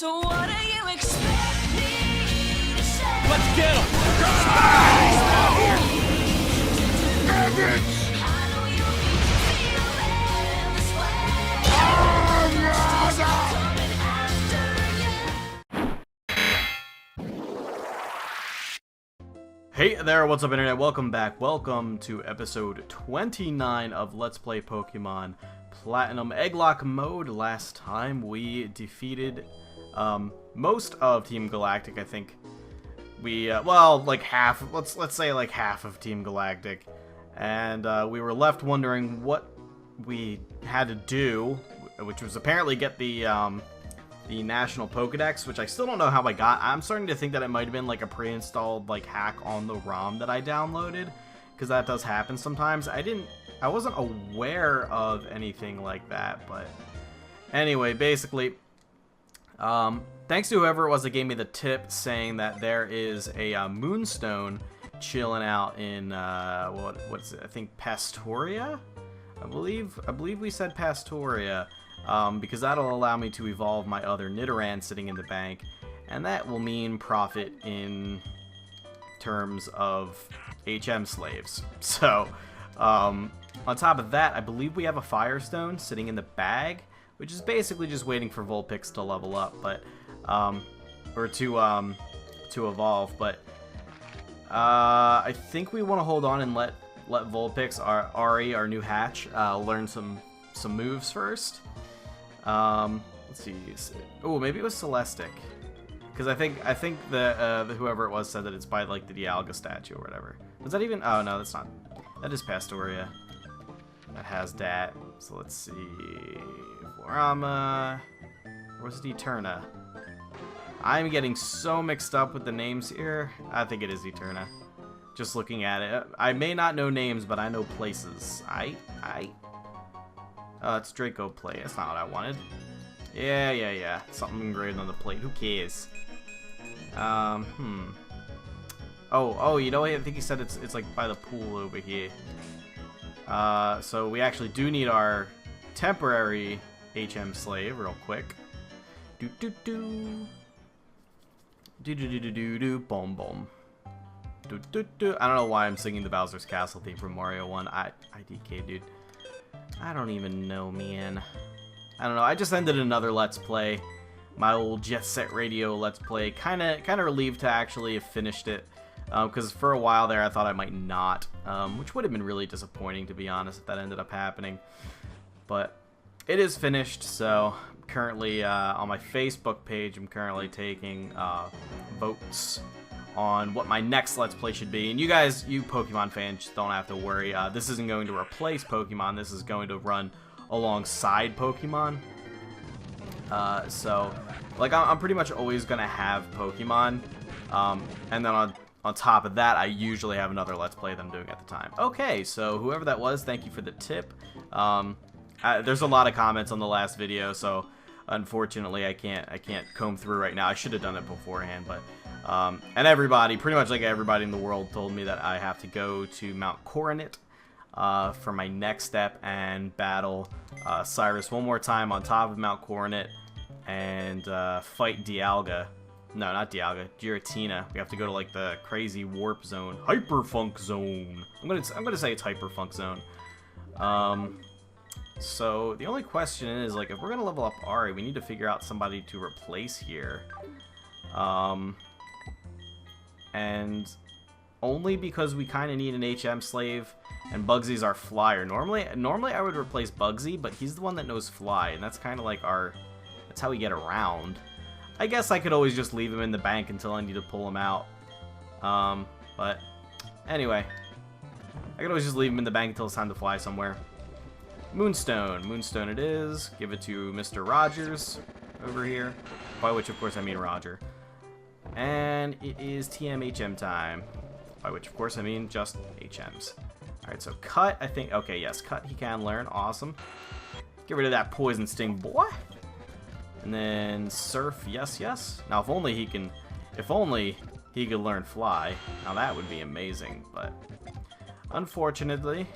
So what do you expect me to say? Let's get him! I know you feel this way. Coming after you. Hey there, what's up internet? Welcome back. Welcome to episode 29 of Let's Play Pokemon Platinum Egglocke mode. Last time we defeated most of Team Galactic. I think we well, like half, let's say like half of Team Galactic. And we were left wondering what we had to do, which was apparently get the National Pokedex, which I still don't know how I got. I'm starting to think that it might have been like a pre-installed like hack on the ROM that I downloaded, because that does happen sometimes. I wasn't aware of anything like that, but anyway, basically, thanks to whoever it was that gave me the tip saying that there is a Moonstone chilling out in what's it? I think Pastoria. I believe we said Pastoria. Because that'll allow me to evolve my other Nidoran sitting in the bank, and that will mean profit in terms of HM slaves. So, on top of that, I believe we have a Firestone sitting in the bag, which is basically just waiting for Vulpix to level up, but, or to evolve, but, I think we want to hold on and let Vulpix, Ari, our new hatch, learn some moves first. Let's see. Oh, maybe it was Celestic, because I think the whoever it was said that it's by like the Dialga statue or whatever. Was that even? Oh no, that's not. That is Pastoria. That has that. So let's see. Vorama. Where's the Eterna? I'm getting so mixed up with the names here. I think it is Eterna. Just looking at it, I may not know names, but I know places. It's Draco Plate. That's not what I wanted. Yeah. Something engraved on the plate. Who cares? Oh, you know what? I think he said it's like by the pool over here. So we actually do need our temporary HM slave real quick. Boom boom. I don't know why I'm singing the Bowser's Castle theme from Mario 1. IDK, dude. I don't even know, man. I don't know. I just ended another Let's Play. My old Jet Set Radio Let's Play. Kind of relieved to actually have finished it. Because for a while there, I thought I might not. Which would have been really disappointing, to be honest, if that ended up happening. But it is finished, so currently on my Facebook page, I'm currently taking votes on what my next Let's Play should be. And you guys, you Pokemon fans, don't have to worry. This isn't going to replace Pokemon. This is going to run alongside Pokemon. So, like, I'm pretty much always going to have Pokemon. And then on top of that, I usually have another Let's Play that I'm doing at the time. Okay, so whoever that was, thank you for the tip. There's a lot of comments on the last video, so unfortunately I can't comb through right now. I should have done it beforehand, but and everybody, pretty much like everybody in the world, told me that I have to go to Mount Coronet for my next step and battle Cyrus one more time on top of Mount Coronet and fight Dialga. No, not Dialga, Giratina. We have to go to like the crazy warp zone, Hyperfunk Zone. I'm gonna say it's Hyperfunk Zone. So the only question is, like, if we're gonna level up Ari, we need to figure out somebody to replace here. And only because we kind of need an HM slave, and Bugsy's our flyer. Normally I would replace Bugsy, but he's the one that knows fly, and that's kind of like that's how we get around. I guess I could always just leave him in the bank until I need to pull him out. But anyway, I could always just leave him in the bank until it's time to fly somewhere. Moonstone it is. Give it to Mr. Rogers over here, by which of course I mean Roger. And it is TMHM time, by which of course I mean just HMs. Alright, so Cut, I think, okay, yes, Cut he can learn, awesome. Get rid of that Poison Sting, boy. And then Surf, yes. Now if only he could learn Fly. Now that would be amazing, but unfortunately,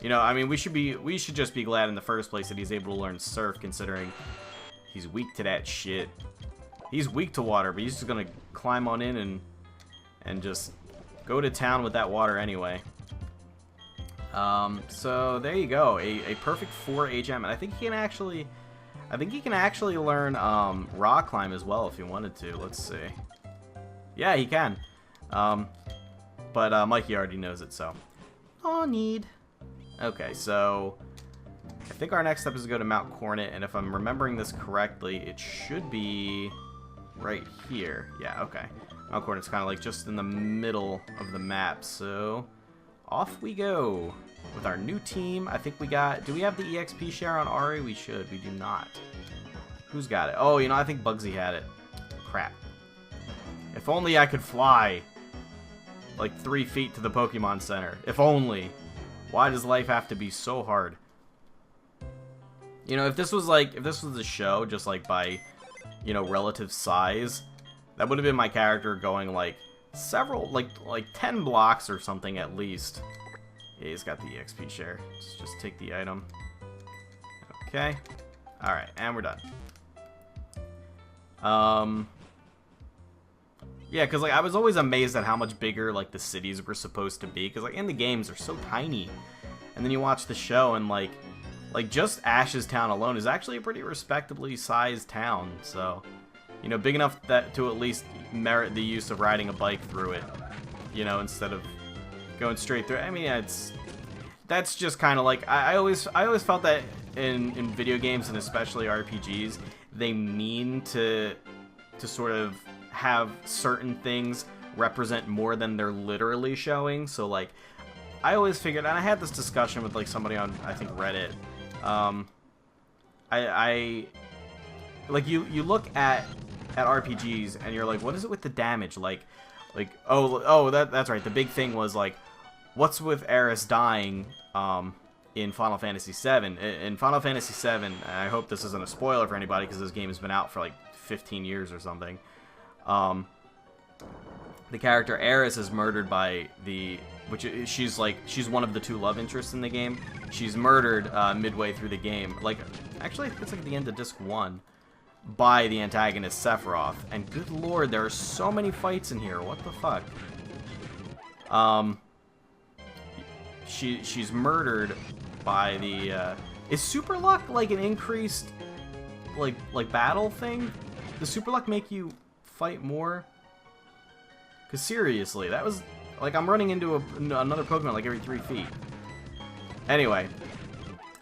you know, I mean, we should just be glad in the first place that he's able to learn Surf, considering he's weak to that shit. He's weak to water, but he's just gonna climb on in and just go to town with that water anyway. So there you go, a perfect 4 HM, and I think he can actually learn rock climb as well if he wanted to. Let's see. Yeah, he can. But Mikey already knows it, so no need. Okay, so I think our next step is to go to Mount Coronet, and if I'm remembering this correctly, it should be right here. Yeah, okay. Mount Coronet's kind of like just in the middle of the map, so off we go with our new team. I think we got... Do we have the EXP share on Ari? We should. We do not. Who's got it? Oh, you know, I think Bugsy had it. Crap. If only I could fly like 3 feet to the Pokemon Center. If only. Why does life have to be so hard? You know, if this was a show, just like by, you know, relative size, that would have been my character going like several, like 10 blocks or something at least. Yeah, he's got the EXP share. Let's just take the item. Okay. Alright, and we're done. Yeah, because like I was always amazed at how much bigger like the cities were supposed to be, because like in the games they're so tiny, and then you watch the show and like just Ash's town alone is actually a pretty respectably sized town. So, you know, big enough that to at least merit the use of riding a bike through it, you know, instead of going straight through. I mean, that's just kind of like I always felt that in video games and especially RPGs, they mean to sort of have certain things represent more than they're literally showing. So like I always figured, and I had this discussion with like somebody on, I think, Reddit. I like you look at RPGs and you're like, what is it with the damage? Like oh that's right. The big thing was like, what's with Aeris dying in Final Fantasy VII? In Final Fantasy VII, and I hope this isn't a spoiler for anybody because this game has been out for like 15 years or something. The character Aeris is murdered by she's one of the 2 love interests in the game. She's murdered midway through the game. Like, actually, I think it's like the end of Disc 1 by the antagonist Sephiroth. And good lord, there are so many fights in here. What the fuck? She's murdered by the is Super Luck like an increased like battle thing? Does Super Luck make you fight more? Because seriously, that was like I'm running into another Pokemon like every 3 feet. Anyway,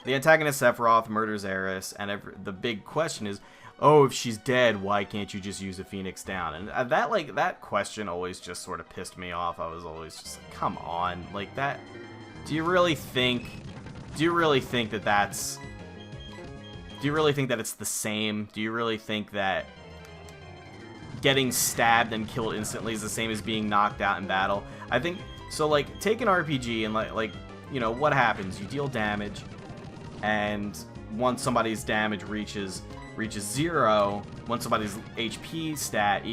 the antagonist Sephiroth murders Aeris, and the big question is, oh, if she's dead, why can't you just use a Phoenix Down? And that question always just sort of pissed me off. I was always just like, come on, like that. Do you really think that that's... Do you really think that it's the same? Do you really think that getting stabbed and killed instantly is the same as being knocked out in battle? I think so. Like, take an RPG and like you know what happens? You deal damage, and once somebody's damage reaches 0, once somebody's HP stat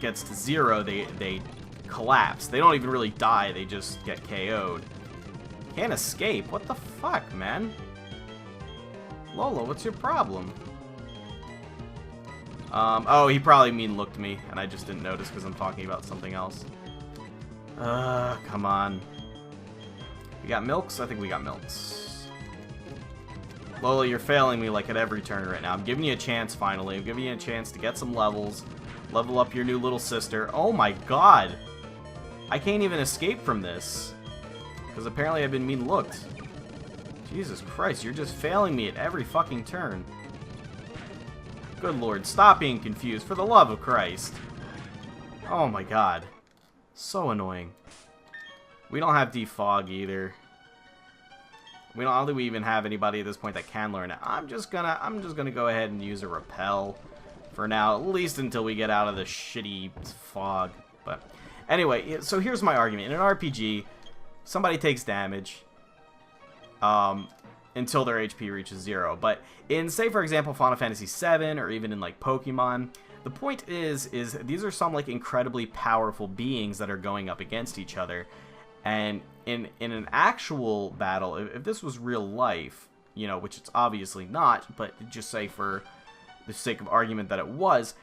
gets to 0, they collapse. They don't even really die. They just get KO'd. Can't escape. What the fuck, man? Lola, what's your problem? Oh, he probably looked me, and I just didn't notice because I'm talking about something else. Come on. We got milks? I think we got milks. Lola, you're failing me like at every turn right now. I'm giving you a chance finally. I'm giving you a chance to get some levels. Level up your new little sister. Oh my god! I can't even escape from this. Because apparently I've been looked. Jesus Christ, you're just failing me at every fucking turn. Good lord, stop being confused, for the love of Christ. Oh my god. So annoying. We don't have defog either. I don't think we even have anybody at this point that can learn it. I'm just gonna go ahead and use a repel for now, at least until we get out of the shitty fog. But anyway, so here's my argument. In an RPG, somebody takes damage until their HP reaches 0. But in, say, for example, Final Fantasy VII, or even in like Pokemon, the point is these are some like incredibly powerful beings that are going up against each other. And in an actual battle, if this was real life, you know, which it's obviously not, but just say for the sake of argument that it was,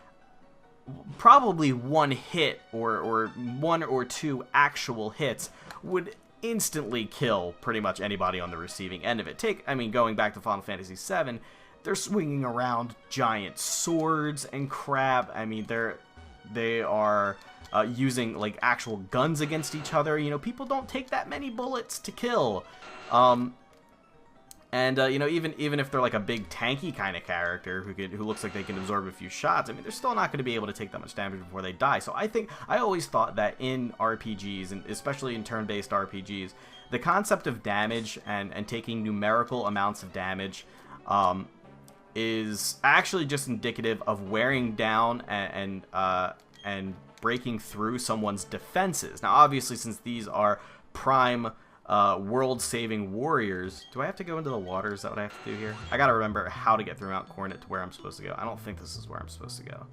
probably one hit or one or two actual hits would instantly kill pretty much anybody on the receiving end of it. Going back to Final Fantasy VII, they're swinging around giant swords and crap. I mean, they are using like actual guns against each other. You know, people don't take that many bullets to kill. Even if they're like a big tanky kind of character who looks like they can absorb a few shots, I mean, they're still not going to be able to take that much damage before they die. So I always thought that in RPGs, and especially in turn-based RPGs, the concept of damage and taking numerical amounts of damage is actually just indicative of wearing down and breaking through someone's defenses. Now, obviously, since these are prime world-saving warriors. Do I have to go into the water? Is that what I have to do here? I gotta remember how to get through Mount Coronet to where I'm supposed to go. I don't think this is where I'm supposed to go.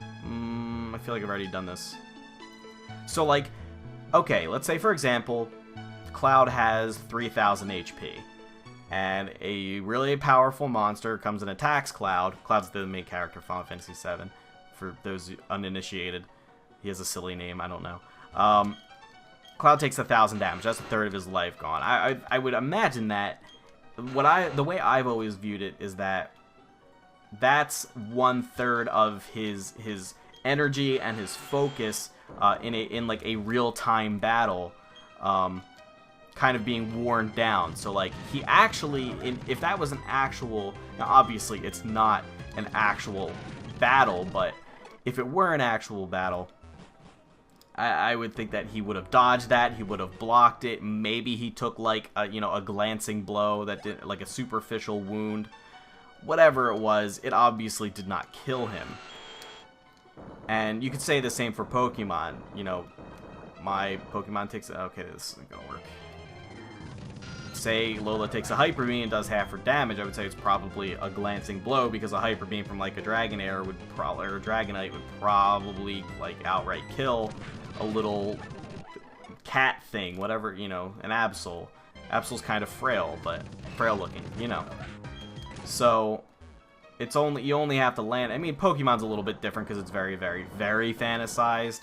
I feel like I've already done this. So, like, okay, let's say, for example, Cloud has 3,000 HP. And a really powerful monster comes and attacks Cloud. Cloud's the main character of Final Fantasy VII. For those uninitiated. He has a silly name, I don't know. Cloud takes 1,000 damage. That's a third of his life gone. I would imagine that the way I've always viewed it is that that's 1/3 of his energy and his focus in like a real-time battle, kind of being worn down. So like he actually, if that was an actual, now obviously it's not an actual battle, but if it were an actual battle, I would think that he would have dodged that. He would have blocked it. Maybe he took like a glancing blow that did like a superficial wound. Whatever it was, it obviously did not kill him. And you could say the same for Pokemon. You know, my Pokemon takes... Okay, this isn't gonna work. Say Lola takes a Hyper Beam and does half her damage. I would say it's probably a glancing blow because a Hyper Beam from like a Dragonair would probably, or a Dragonite would probably like outright kill a little cat thing, whatever, you know, an Absol. Absol's kind of frail, but frail looking, you know. So it's you only have to land. I mean, Pokemon's a little bit different because it's very, very, very fantasized,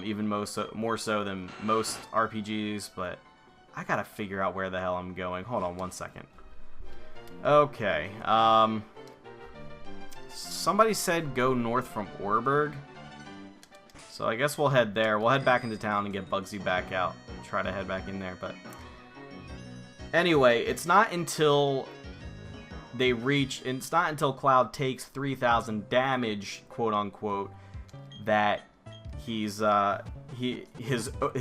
even more so than most RPGs. But I gotta figure out where the hell I'm going. Hold on one second. Okay. Somebody said go north from Orberg. So I guess we'll head there. We'll head back into town and get Bugsy back out. Try to head back in there, but... Anyway, it's not until Cloud takes 3,000 damage, quote-unquote, that his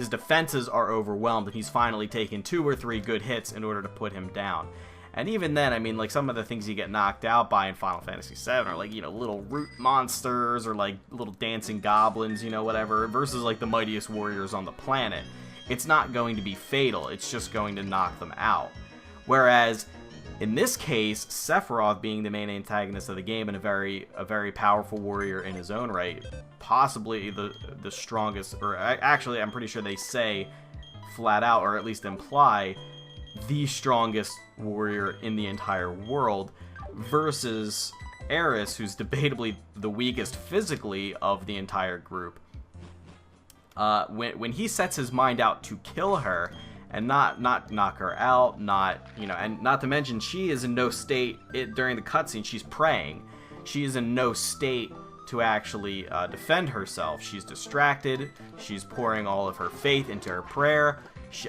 defenses are overwhelmed and he's finally taken 2 or 3 good hits in order to put him down. And even then, I mean, like, some of the things you get knocked out by in Final Fantasy VII are, like, you know, little root monsters or, like, little dancing goblins, you know, whatever, versus, like, the mightiest warriors on the planet. It's not going to be fatal. It's just going to knock them out. Whereas, in this case, Sephiroth, being the main antagonist of the game and a very powerful warrior in his own right, possibly the strongest, or actually, I'm pretty sure they say flat out, or at least imply, the strongest warrior in the entire world, versus Aeris, who's debatably the weakest physically of the entire group. When he sets his mind out to kill her and not knock her out, and not to mention she is in no state during the cutscene. She's praying. She is in no state to actually defend herself. She's distracted. She's pouring all of her faith into her prayer.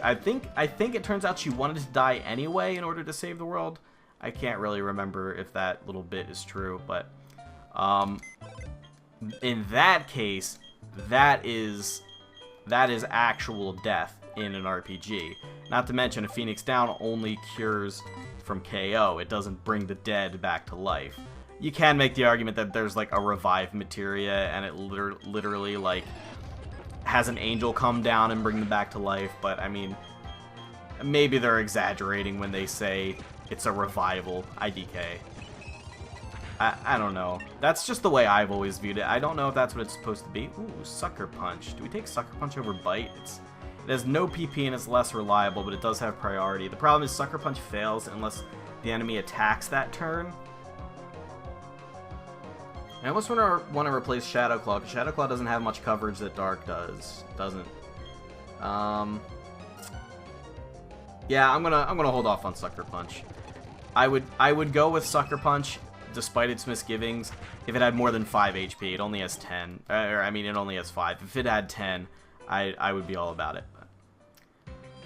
I think it turns out she wanted to die anyway in order to save the world. I can't really remember if that little bit is true, but in that case, that is actual death in an RPG. Not to mention, a Phoenix Down only cures from KO. It doesn't bring the dead back to life. You can make the argument that there's like a revive materia and it literally like has an angel come down and bring them back to life, but I mean, maybe they're exaggerating when they say it's a revival. IDK. I don't know. That's just the way I've always viewed it. I don't know if that's what it's supposed to be. Ooh, Sucker Punch. Do we take Sucker Punch over Bite? It has no PP and it's less reliable, but it does have priority. The problem is Sucker Punch fails unless the enemy attacks that turn. I almost want to replace Shadowclaw, because Shadowclaw doesn't have much coverage that Dark does. Doesn't. Yeah, I'm gonna hold off on Sucker Punch. I would go with Sucker Punch, despite its misgivings, if it had more than 5 HP. It only has 10. Or, I mean, it only has 5. If it had 10, I would be all about it.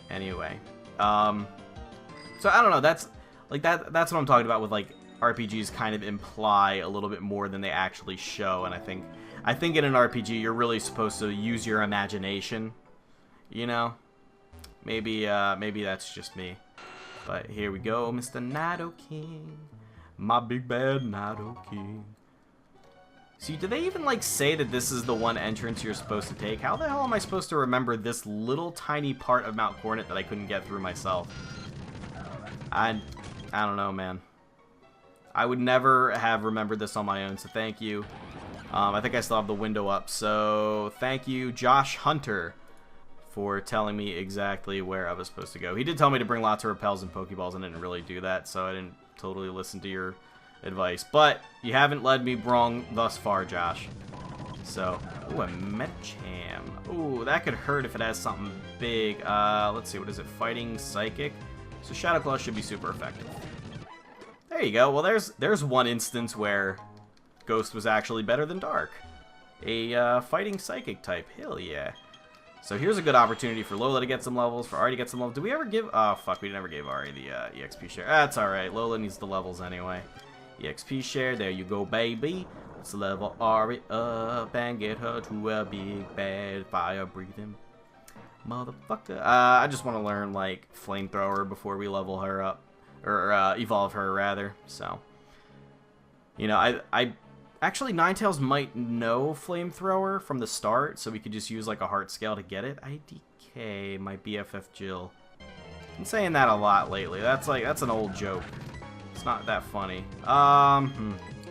Anyway. So, I don't know. That's what I'm talking about with, like, RPGs kind of imply a little bit more than they actually show. And I think in an RPG, you're really supposed to use your imagination. You know? Maybe that's just me. But here we go, Mr. Nido King. My big bad Nido King. See, do they even, like, say that this is the one entrance you're supposed to take? How the hell am I supposed to remember this little tiny part of Mount Coronet that I couldn't get through myself? I don't know, man. I would never have remembered this on my own, so thank you. I think I still have the window up, so thank you, Josh Hunter, for telling me exactly where I was supposed to go. He did tell me to bring lots of repels and Pokeballs, and I didn't really do that, so I didn't totally listen to your advice. But you haven't led me wrong thus far, Josh. So, ooh, a Medicham. Ooh, that could hurt if it has something big. Let's see, what is it? Fighting Psychic? So Shadow Claw should be super effective. There you go. Well, there's one instance where Ghost was actually better than Dark. A Fighting Psychic type. Hell yeah. So here's a good opportunity for Lola to get some levels, for Ari to get some levels. Did we ever give... Oh, fuck, we never gave Ari the EXP share. That's alright. Lola needs the levels anyway. EXP share, there you go, baby. Let's level Ari up and get her to a big, bad, fire-breathing motherfucker. I just want to learn, like, Flamethrower before we level her up. Or, evolve her, rather. So, you know, Actually, Ninetales might know Flamethrower from the start, so we could just use, like, a heart scale to get it. IDK, my BFF Jill. I'm saying that a lot lately. That's an old joke. It's not that funny.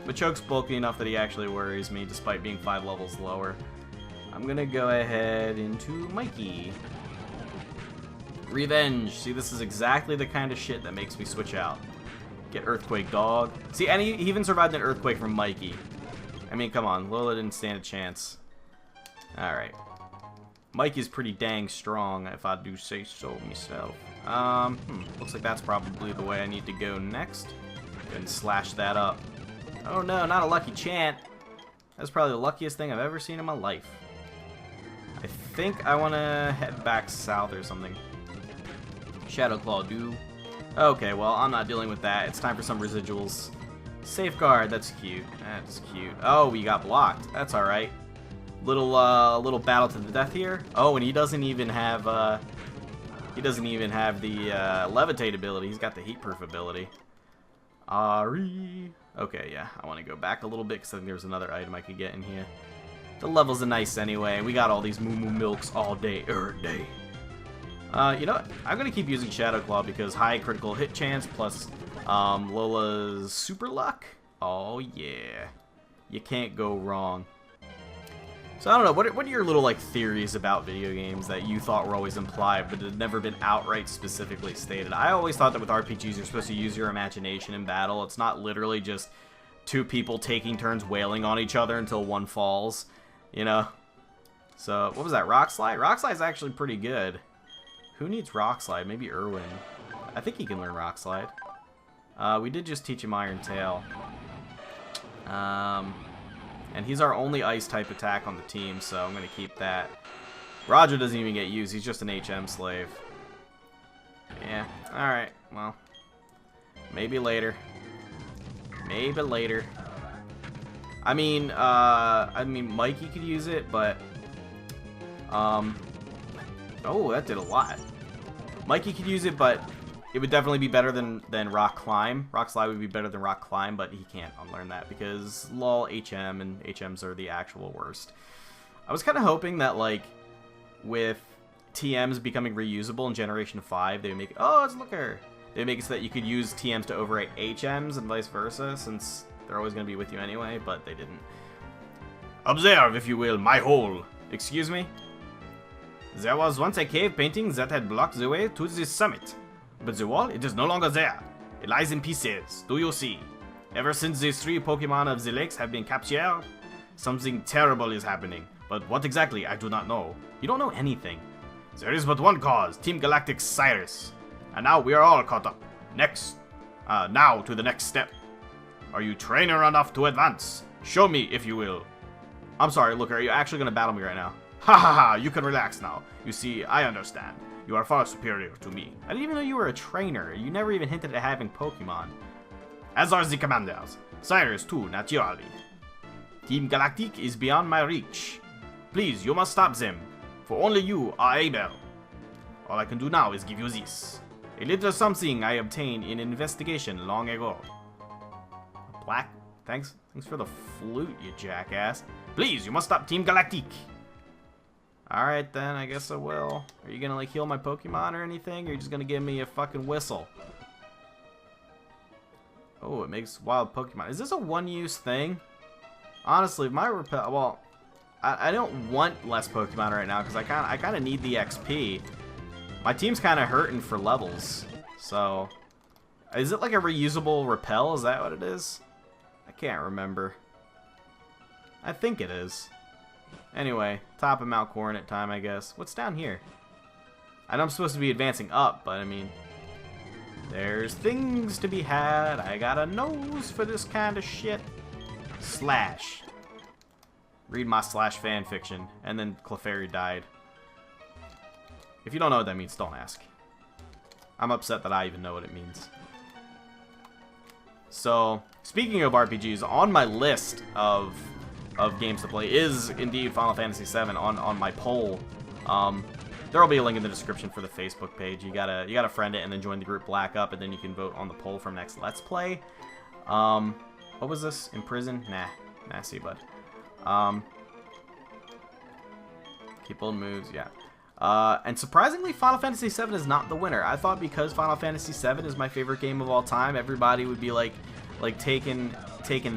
Machoke's bulky enough that he actually worries me, despite being 5 levels lower. I'm gonna go ahead into Mikey. Revenge. See, this is exactly the kind of shit that makes me switch out. Get Earthquake, dog. See, and he even survived an Earthquake from Mikey. I mean, come on. Lola didn't stand a chance. Alright. Mikey's pretty dang strong, if I do say so myself. Looks like that's probably the way I need to go next. Go ahead and slash that up. Oh no, not a lucky chant. That's probably the luckiest thing I've ever seen in my life. I think I want to head back south or something. Shadow Claw, do. Okay, well, I'm not dealing with that. It's time for some residuals. Safeguard, that's cute. That's cute. Oh, we got blocked. That's alright. Little battle to the death here. Oh, and he doesn't even have the levitate ability. He's got the heat proof ability. Ari. Okay, yeah. I want to go back a little bit because I think there's another item I could get in here. The levels are nice anyway. We got all these Moo Moo Milks all day, every day. You know what? I'm going to keep using Shadow Claw because high critical hit chance plus Lola's super luck. Oh, yeah. You can't go wrong. So, I don't know. What are your little, like, theories about video games that you thought were always implied but had never been outright specifically stated? I always thought that with RPGs, you're supposed to use your imagination in battle. It's not literally just 2 people taking turns wailing on each other until one falls, you know? So, what was that? Rock Slide? Rock Slide's actually pretty good. Who needs Rock Slide? Maybe Irwin. I think he can learn Rock Slide. We did just teach him Iron Tail. And he's our only Ice-type attack on the team, so I'm going to keep that. Roger doesn't even get used. He's just an HM slave. Yeah, alright. Well, maybe later. Maybe later. I mean, Mikey could use it, but... Oh, that did a lot. Mikey could use it, but it would definitely be better than Rock Climb. Rock Slide would be better than Rock Climb, but he can't unlearn that because lol HM, and HMs are the actual worst. I was kind of hoping that, like, with TMs becoming reusable in Generation 5, they would make... Oh, it's Looker! They would make it so that you could use TMs to overwrite HMs and vice versa, since they're always going to be with you anyway, but they didn't. Observe, if you will, my hole. Excuse me? There was once a cave painting that had blocked the way to the summit. But the wall, it is no longer there. It lies in pieces. Do you see? Ever since these 3 Pokemon of the lakes have been captured, something terrible is happening. But what exactly, I do not know. You don't know anything. There is but one cause, Team Galactic's Cyrus. And now we are all caught up. Now to the next step. Are you trainer enough to advance? Show me, if you will. I'm sorry, look, are you actually going to battle me right now? Ha ha ha, you can relax now. You see, I understand. You are far superior to me. I didn't even know you were a trainer. You never even hinted at having Pokemon. As are the commanders. Cyrus too, naturally. Team Galactic is beyond my reach. Please, you must stop them. For only you are able. All I can do now is give you this. A little something I obtained in an investigation long ago. Black? Thanks for the flute, you jackass. Please, you must stop Team Galactic. Alright then, I guess I will. Are you gonna like heal my Pokemon or anything? Or are you just gonna give me a fucking whistle? Oh, it makes wild Pokemon. Is this a one-use thing? Honestly, my repel... Well, I don't want less Pokemon right now because I kind of need the XP. My team's kind of hurting for levels. So, is it like a reusable repel? Is that what it is? I can't remember. I think it is. Anyway, top of Mount Coronet time, I guess. What's down here? I know I'm supposed to be advancing up, but I mean, there's things to be had. I got a nose for this kind of shit. Slash. Read my Slash fanfiction. And then Clefairy died. If you don't know what that means, don't ask. I'm upset that I even know what it means. So, speaking of RPGs, on my list of games to play is indeed Final Fantasy VII on my poll. There will be a link in the description for the Facebook page. You gotta friend it and then join the group Black Up, and then you can vote on the poll from next Let's Play. What was this? In prison? Nah, see, bud. Keep old moves, yeah. And surprisingly, Final Fantasy VII is not the winner. I thought because Final Fantasy VII is my favorite game of all time, everybody would be like taking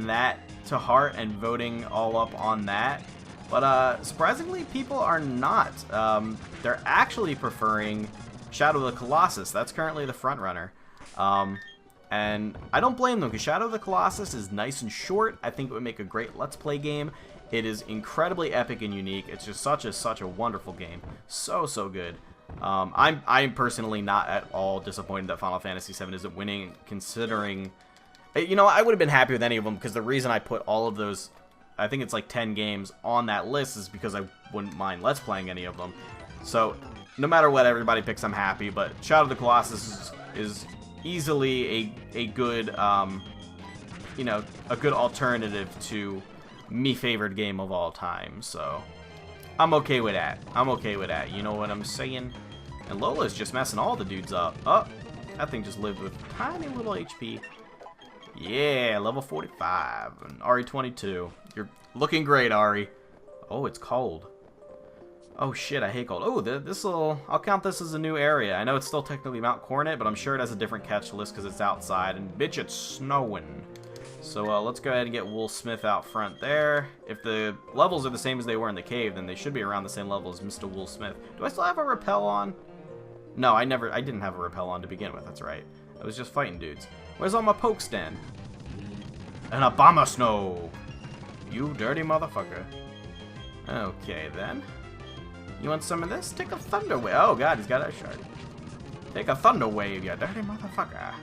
that to heart and voting all up on that. But surprisingly, people are not. They're actually preferring Shadow of the Colossus. That's currently the front runner. And I don't blame them because Shadow of the Colossus is nice and short. I think it would make a great Let's Play game. It is incredibly epic and unique. It's just such a wonderful game. So good. I'm personally not at all disappointed that Final Fantasy VII isn't winning, considering, you know, I would have been happy with any of them because the reason I put all of those, I think it's like 10 games on that list, is because I wouldn't mind Let's Playing any of them. So no matter what everybody picks, I'm happy. But Shadow of the Colossus is easily a good, you know, a good alternative to me favorite game of all time, so I'm okay with that. You know what I'm saying? And Lola's just messing all the dudes up. Oh, that thing just lived with tiny little HP. Yeah, level 45 and RE22. You're looking great, Ari. Oh, it's cold. Oh shit, I hate cold. Oh, I'll count this as a new area. I know it's still technically Mount Coronet, but I'm sure it has a different catch list because it's outside. And bitch, it's snowing. So let's go ahead and get Woolsmith out front there. If the levels are the same as they were in the cave, then they should be around the same level as Mr. Woolsmith. Do I still have a repel on? No, I didn't have a repel on to begin with, that's right. I was just fighting dudes. Where's all my poke stand? An Abomasnow! You dirty motherfucker. Okay, then. You want some of this? Take a Thunder Wave. Oh god, he's got a shard. Take a Thunder Wave, you dirty motherfucker.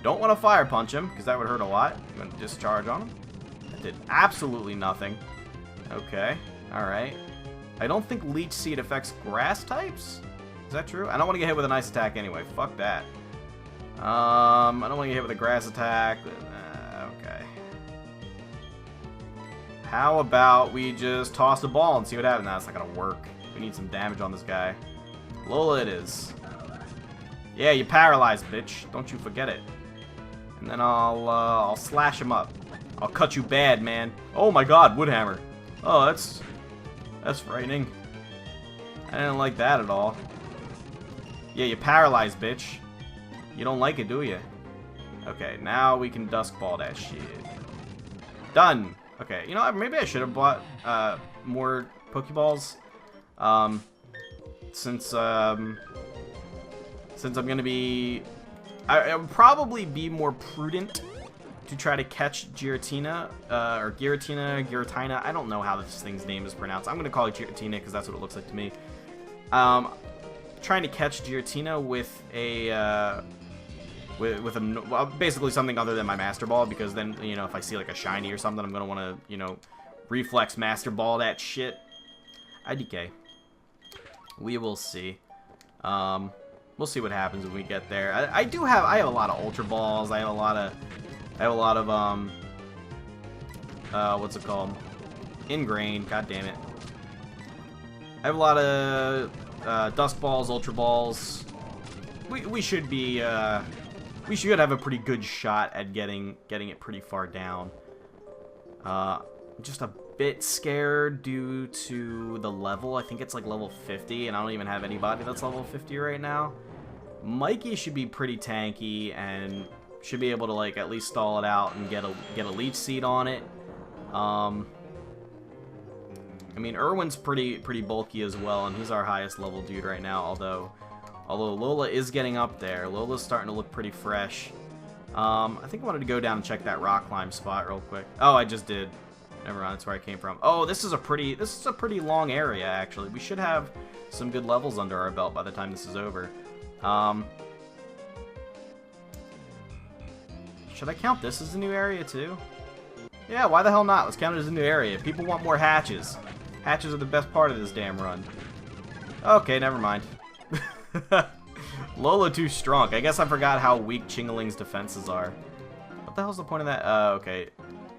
Don't want to Fire Punch him, because that would hurt a lot. I'm going to discharge on him. That did absolutely nothing. Okay, alright. I don't think Leech Seed affects grass types? Is that true? I don't want to get hit with an ice attack anyway. Fuck that. I don't want to get hit with a grass attack. Okay. How about we just toss a ball and see what happens? Nah, it's not going to work. We need some damage on this guy. Lola it is. Yeah, you paralyzed, bitch. Don't you forget it. And then I'll slash him up. I'll cut you bad, man. Oh my god, Woodhammer. Oh, that's frightening. I didn't like that at all. Yeah, you paralyzed, bitch. You don't like it, do you? Okay, now we can Dusk Ball that shit. Done. Okay, you know what? Maybe I should have bought more Pokeballs. Since I'm gonna be... I would probably be more prudent to try to catch Giratina, or Giratina. I don't know how this thing's name is pronounced. I'm going to call it Giratina because that's what it looks like to me. Trying to catch Giratina with a, well, basically something other than my Master Ball, because then, you know, if I see like a shiny or something, I'm going to want to, you know, reflex Master Ball that shit. IDK. We will see. We'll see what happens when we get there. I have a lot of Ultra Balls. I have a lot of what's it called? Ingrain. God damn it. I have a lot of Dusk Balls, Ultra Balls. We should be we should have a pretty good shot at getting it pretty far down. Just a bit scared due to the level. I think it's like level 50, and I don't even have anybody that's level 50 right now. Mikey should be pretty tanky and should be able to like at least stall it out and get a leech seed on it. I mean, Irwin's pretty bulky as well, and he's our highest level dude right now. Although Lola is getting up there. Lola's starting to look pretty fresh. I think I wanted to go down and check that rock climb spot real quick. Oh, I just did. Never mind, that's where I came from. Oh, this is a pretty long area actually. We should have some good levels under our belt by the time this is over. Should I count this as a new area too? Yeah, why the hell not? Let's count it as a new area. People want more hatches. Hatches are the best part of this damn run. Okay, never mind. Lola too strong. I guess I forgot how weak Chingaling's defenses are. What the hell's the point of that? Okay.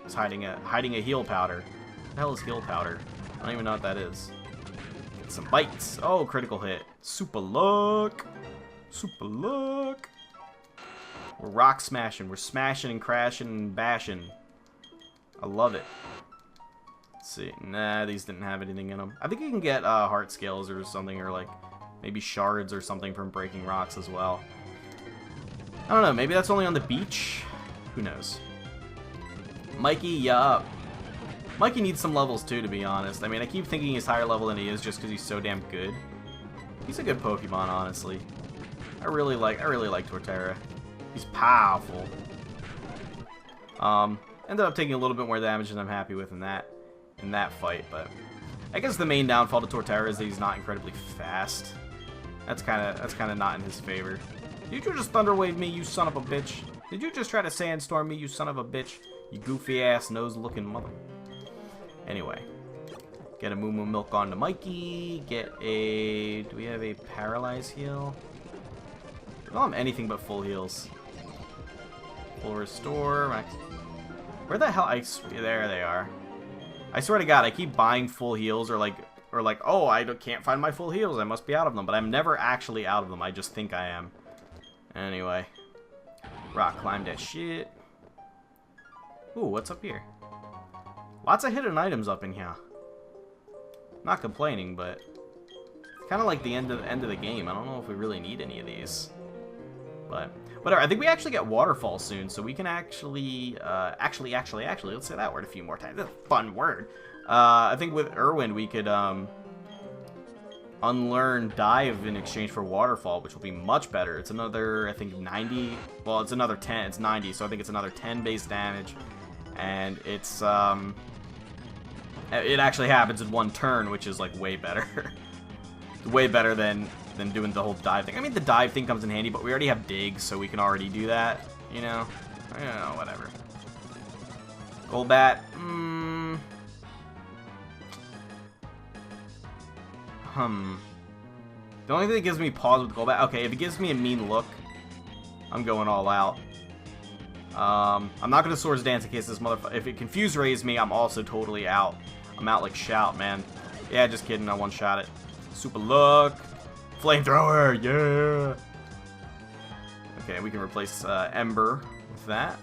It's hiding a heal powder. What the hell is heal powder? I don't even know what that is. Get some bites. Oh, critical hit. Super luck. Super luck. We're rock smashing. We're smashing and crashing and bashing. I love it. Let's see. Nah, these didn't have anything in them. I think you can get heart scales or something, or like maybe shards or something from breaking rocks as well. I don't know. Maybe that's only on the beach. Who knows? Mikey, yup. Mikey needs some levels too, to be honest. I mean, I keep thinking he's higher level than he is just because he's so damn good. He's a good Pokemon, honestly. I really like Torterra. He's powerful. Ended up taking a little bit more damage than I'm happy with in that fight, but I guess the main downfall to Torterra is that he's not incredibly fast. That's kind of not in his favor. Did you just Thunder Wave me, you son of a bitch? Did you just try to Sandstorm me, you son of a bitch? You goofy ass nose-looking mother. Anyway, get a Moo Moo Milk onto Mikey. Get a. Do we have a Paralyze heal? I don't have anything but full heals. Full restore. Max. Where the hell? There they are. I swear to God, I keep buying full heals or like, oh, I can't find my full heals. I must be out of them, but I'm never actually out of them. I just think I am. Anyway, rock climb that shit. Ooh, what's up here? Lots of hidden items up in here. Not complaining, but it's kind of like the end of the game. I don't know if we really need any of these, but whatever. I think we actually get Waterfall soon, so we can actually, let's say that word a few more times. That's a fun word. I think with Irwin we could unlearn Dive in exchange for Waterfall, which will be much better. It's another, I think, 90. Well, it's another 10. It's 90, so I think it's another 10 base damage. And it's, it actually happens in one turn, which is, like, way better. Way better than doing the whole dive thing. I mean, the dive thing comes in handy, but we already have dig, so we can already do that, you know? I don't know, whatever. Golbat, The only thing that gives me pause with Golbat, okay, if it gives me a mean look, I'm going all out. I'm not going to Swords Dance in case this motherfucker... If it Confuse Rays me, I'm also totally out. I'm out like Shout, man. Yeah, just kidding. I one-shot it. Super Luck. Flamethrower, yeah! Okay, we can replace Ember with that.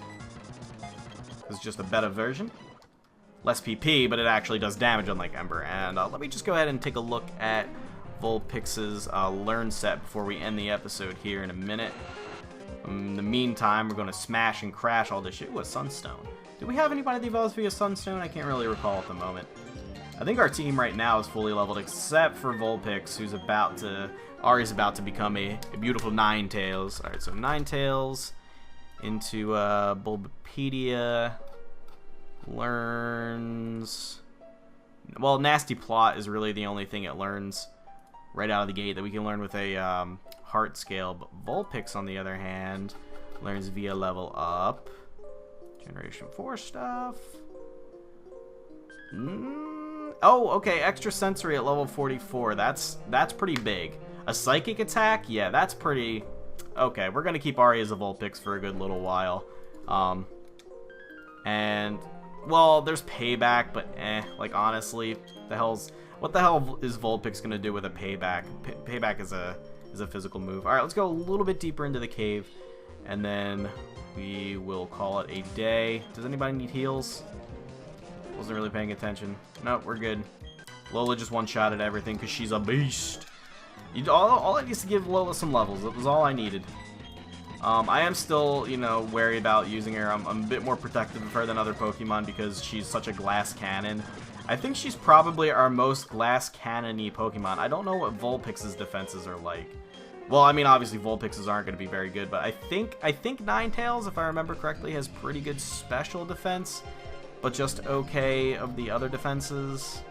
It's just a beta version. Less PP, but it actually does damage unlike Ember. And let me just go ahead and take a look at Vulpix's Learn set before we end the episode here in a minute. In the meantime, we're going to smash and crash all this shit. Ooh, a Sunstone. Do we have anybody that evolves via Sunstone? I can't really recall at the moment. I think our team right now is fully leveled, except for Vulpix, who's Ari's about to become a beautiful Ninetales. Alright, so Ninetales into Bulbapedia. Learns... Well, Nasty Plot is really the only thing it learns right out of the gate that we can learn with a heart scale. But Vulpix, on the other hand, learns via level up. Generation 4 stuff. Oh, okay, extra sensory at level 44. That's pretty big. A psychic attack? Yeah, that's pretty... Okay, we're going to keep Ari as a Vulpix for a good little while. And... Well, there's payback, but like honestly, what the hell is Vulpix gonna do with a payback? Payback is a physical move. All right, let's go a little bit deeper into the cave, and then we will call it a day. Does anybody need heals? Wasn't really paying attention. Nope, we're good. Lola just one-shotted everything because she's a beast. All I need is to give Lola some levels. That was all I needed. I am still, you know, wary about using her. I'm a bit more protective of her than other Pokemon because she's such a glass cannon. I think she's probably our most glass cannon-y Pokemon. I don't know what Vulpix's defenses are like. Well, I mean, obviously Vulpix's aren't going to be very good, but I think Ninetales, if I remember correctly, has pretty good special defense, but just okay of the other defenses.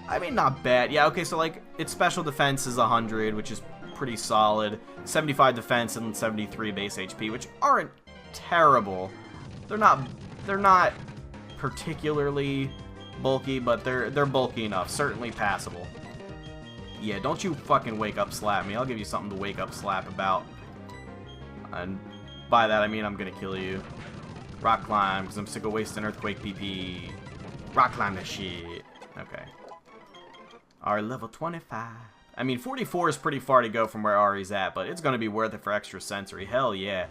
I mean, not bad. Yeah, okay, so like its special defense is 100, which is pretty solid. 75 defense and 73 base HP, which aren't terrible. They're not particularly bulky, but they're bulky enough. Certainly passable. Yeah, don't you fucking wake up slap me. I'll give you something to wake up slap about. And by that I mean I'm gonna kill you. Rock climb, because I'm sick of wasting Earthquake PP. Rock climb that shit. Okay. Our level 25. I mean, 44 is pretty far to go from where Ari's at, but it's going to be worth it for extra sensory. Hell yeah.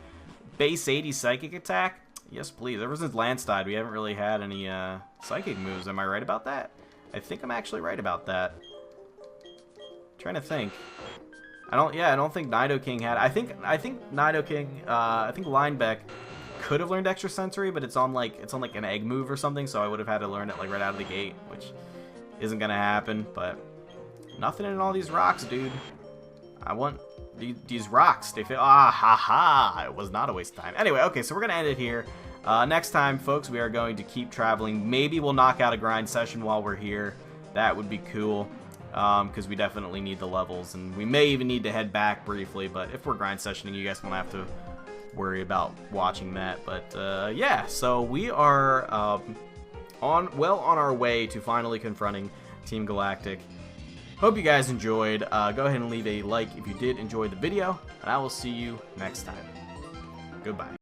Base 80 psychic attack? Yes, please. Ever since Lance died, we haven't really had any psychic moves. Am I right about that? I think I'm actually right about that. Trying to think. I don't think Nidoking had. I think Nidoking. I think Linebeck could have learned extra sensory, but it's on like an egg move or something, so I would have had to learn it like right out of the gate, which isn't gonna happen. But nothing in all these rocks, dude. I want these rocks. They feel It was not a waste of time. Anyway, okay, so we're gonna end it here. Next time, folks, we are going to keep traveling. Maybe we'll knock out a grind session while we're here. That would be cool. Because we definitely need the levels, and we may even need to head back briefly, but if we're grind sessioning, you guys won't have to worry about watching that. But yeah, so we are on our way to finally confronting Team Galactic. Hope you guys enjoyed. Go ahead and leave a like if you did enjoy the video, and I will see you next time. Goodbye.